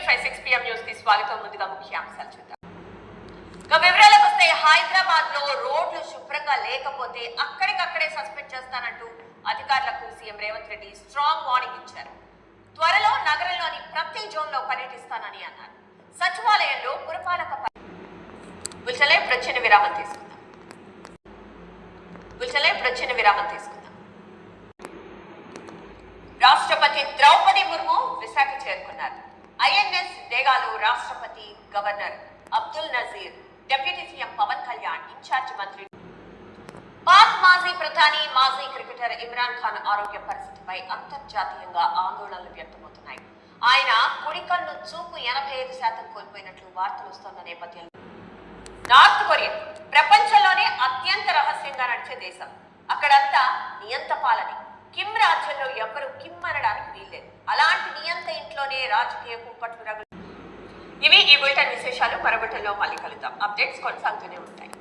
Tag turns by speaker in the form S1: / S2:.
S1: 6 PM news కి స్వాగతం. ముందుగా ముఖ్యాంశాలు చూద్దాం. వివరాలకు వస్తే హైదరాబాద్ లో రోడ్లు శుభ్రంగా లేకపోతే అక్కడికక్కడే సస్పెండ్ చేస్తానంటూ అధికారులకు CM Revanth Reddy strong warning ఇచ్చారు. త్వరలో నగరంలోని ప్రతి జోన్ లో పర్యటిస్తానని అన్నారు. సచివాలయంలో పురపాలక విరామం తీసుకుందాం. రాష్ట్రపతి ద్రౌపది ముర్ము విశాఖ చేరుకున్నారు. ఐఎన్ఎస్ డేగాలో రాష్ట్రపతి, governor Abdul Nazeer, deputy CM Pawan Kalyan, in charge మంత్రి పాక్ మాజీ ప్రధాని, మాజీ క్రికెటర్ ఇమ్రాన్ ఖాన్ ఆరోగ్య పరిస్థితిపై అంతర్జాతీయంగా ఆందోళనలు వ్యక్తమవుతున్నాయి. ఆయన కుడి కన్ను చూపు 85% కోల్పోయినట్లు వార్తలు వస్తున్న నేపథ్యంలో నార్త్ కొరియా ప్రపంచంలోనే అత్యంత రహస్యంగా నడిచే దేశం. అక్కడంతా నియంత పాలనే. కిమ్ రాజ్యంలో ఎవ్వరూ కిమ్ అనడానికి వీల్లేదు. అలాంటి నియంత ఇంట్లోనే రాజకీయ కుంపట్లు రగులు. ఇవి ఈ బులెటిన్ విశేషాలు. మరో బులెటిన్లో మళ్ళీ కలుద్దాం. అప్డేట్స్ కొనసాగుతూనే ఉంటాయి.